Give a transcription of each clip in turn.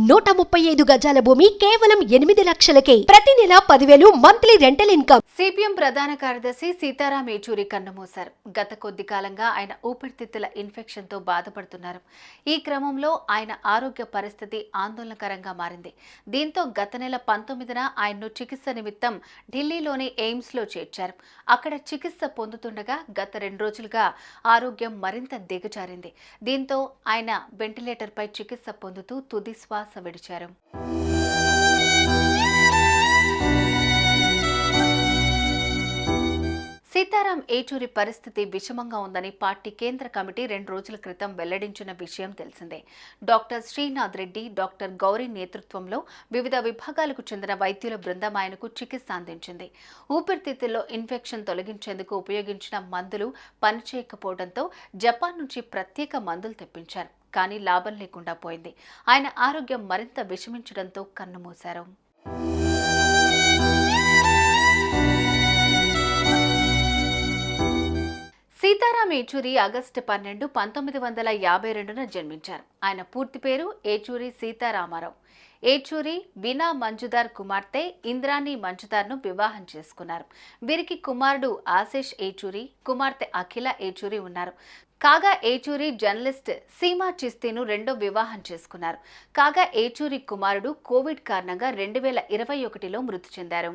135 గజాల భూమి కేవలం 8 లక్షలకే. ప్రతి నెల 10,000 మంత్లీ రెంటల్ ఇన్కమ్. సిపిఎం ప్రధాన కార్యదర్శి సీతారాం ఏచూరి కన్నుమూశారు. గత కొద్ది కాలంగా ఆయన ఊపిరితిత్తుల ఇన్ఫెక్షన్ తో బాధపడుతున్నారు. ఈ క్రమంలో ఆయన ఆరోగ్య పరిస్థితి ఆందోళనకరంగా మారింది. దీంతో గత నెల 19న ఆయన్ను చికిత్స నిమిత్తం ఢిల్లీలోని ఎయిమ్స్ లో చేర్చారు. అక్కడ చికిత్స పొందుతుండగా గత 2 రోజులుగా ఆరోగ్యం మరింత దిగజారింది. దీంతో ఆయన వెంటిలేటర్ పై చికిత్స పొందుతూ తుది శ్వాస విడిచారు. సీతారాం ఏచూరి పరిస్థితి విషమంగా ఉందని పార్టీ కేంద్ర కమిటీ 2 రోజుల క్రితం వెల్లడించిన విషయం తెలిసిందే. డాక్టర్ శ్రీనాథ్ రెడ్డి, డాక్టర్ గౌరీ నేతృత్వంలో వివిధ విభాగాలకు చెందిన వైద్యుల బృందం ఆయనకు చికిత్స అందించింది. ఊపిరితిత్తుల్లో ఇన్ఫెక్షన్ తొలగించేందుకు ఉపయోగించిన మందులు పనిచేయకపోవడంతో జపాన్ నుంచి ప్రత్యేక మందులు తెప్పించారు. కానీ లాభం లేకుండా పోయింది. ఆయన ఆరోగ్యం మరింత విషమించడంతో కన్నుమూశారు. సీతారాం ఏచూరి ఆగస్టు 12, 1952న జన్మించారు. ఆయన పూర్తి పేరు ఏచూరి సీతారామారావు. ఏచూరి వీణా మంజుదార్ కుమార్తె ఇంద్రాణి మంజుదార్ను వివాహం చేసుకున్నారు. వీరికి కుమారుడు ఆశిష్ ఏచూరి, కుమార్తె అఖిల ఏచూరి ఉన్నారు. కాగా ఏచూరి జర్నలిస్ట్ సీమా చిస్తీను రెండో వివాహం చేసుకున్నారు. కాగా ఏచూరి కుమారుడు కోవిడ్ కారణంగా 2021లో మృతి చెందారు.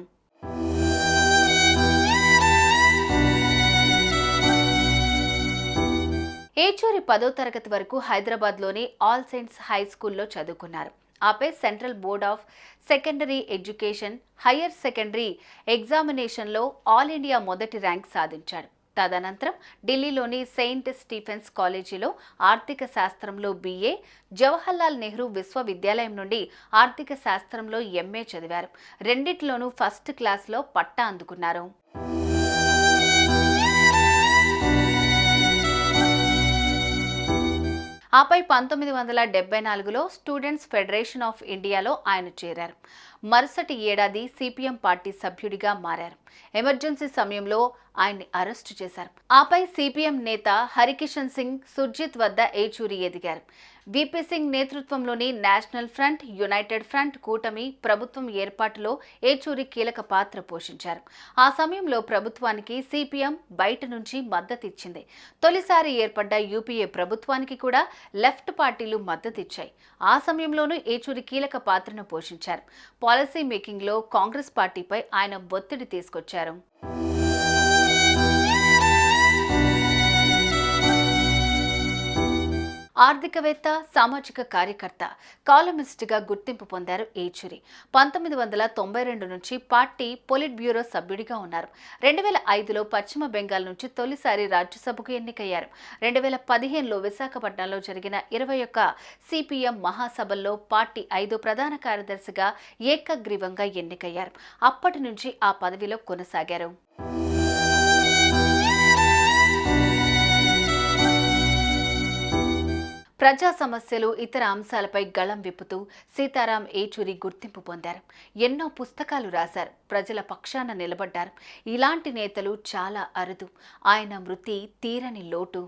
ఏచూరి 10వ తరగతి వరకు హైదరాబాద్లోని ఆల్ సెయింట్స్ హై స్కూల్లో చదువుకున్నారు. ఆపై central board of secondary education higher secondary ఎగ్జామినేషన్లో ఆల్ ఇండియా మొదటి ర్యాంక్ సాధించాడు. తదనంతరం ఢిల్లీలోని సెయింట్ స్టీఫెన్స్ కాలేజీలో ఆర్థిక శాస్త్రంలో BA, జవహర్లాల్ నెహ్రూ విశ్వవిద్యాలయం నుండి ఆర్థిక శాస్త్రంలో MA చదివారు. రెండిట్లోనూ ఫస్ట్ క్లాస్లో పట్టా అందుకున్నారు. ఆపై 1974లో స్టూడెంట్స్ ఫెడరేషన్ ఆఫ్ ఇండియాలో ఆయన చేరారు. మరుసటి ఏడాది సిపిఎం పార్టీ సభ్యుడిగా మారారు. ఎమర్జెన్సీ సమయంలో ఆయన్ని అరెస్టు చేశారు. ఆపై సిపిఎం నేత హరికిషన్ సింగ్ సుర్జిత్ వద్ద ఏచూరి ఎదిగారు. VP సింగ్ నేతృత్వంలోని నేషనల్ ఫ్రంట్, యునైటెడ్ ఫ్రంట్ కూటమి ప్రభుత్వం ఏర్పాటులో ఏచూరి కీలక పాత్ర పోషించారు. ఆ సమయంలో ప్రభుత్వానికి సిపిఎం బయట నుంచి మద్దతిచ్చింది. తొలిసారి ఏర్పడ్డ UPA ప్రభుత్వానికి కూడా లెఫ్ట్ పార్టీలు మద్దతిచ్చాయి. ఆ సమయంలోనూ ఏచూరి కీలక పాత్రను పోషించారు. పాలసీ మేకింగ్లో కాంగ్రెస్ పార్టీపై ఆయన ఒత్తిడి తీసుకొచ్చారు. ఆర్థికవేత్త, సామాజిక కార్యకర్త, కాలమిస్ట్గా గుర్తింపు పొందారు ఏచూరి. 1992 నుంచి పార్టీ పొలిట్ బ్యూరో సభ్యుడిగా ఉన్నారు. 2005లో పశ్చిమ బెంగాల్ నుంచి తొలిసారి రాజ్యసభకు ఎన్నికయ్యారు. 2015లో విశాఖపట్నంలో జరిగిన 21 సిపిఎం మహాసభల్లో పార్టీ 5 ప్రధాన కార్యదర్శిగా ఏకగ్రీవంగా ఎన్నికయ్యారు. అప్పటి నుంచి ఆ పదవిలో కొనసాగారు. ప్రజా సమస్యలు, ఇతర అంశాలపై గళం విప్పుతూ సీతారాం ఏచూరి గుర్తింపు పొందారు. ఎన్నో పుస్తకాలు రాశారు. ప్రజల పక్షాన నిలబడ్డారు. ఇలాంటి నేతలు చాలా అరుదు. ఆయన మృతి తీరని లోటు.